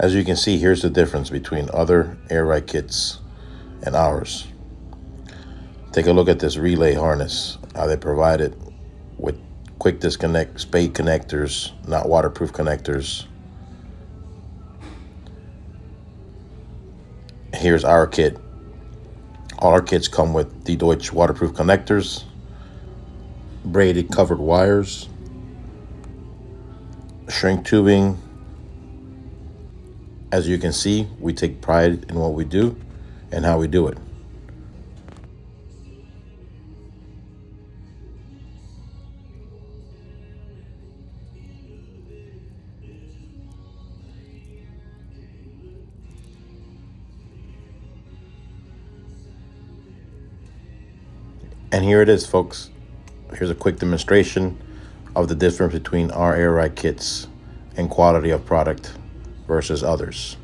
As you can see, here's the difference between other air ride kits and ours. Take a look at this relay harness, how they provide it with quick disconnect spade connectors, not waterproof connectors. Here's our kit. All our kits come with the Deutsch waterproof connectors, braided covered wires, shrink tubing. As you can see, we take pride in what we do and how we do it. And here it is, folks. Here's a quick demonstration of the difference between our air ride kits and quality of product versus others.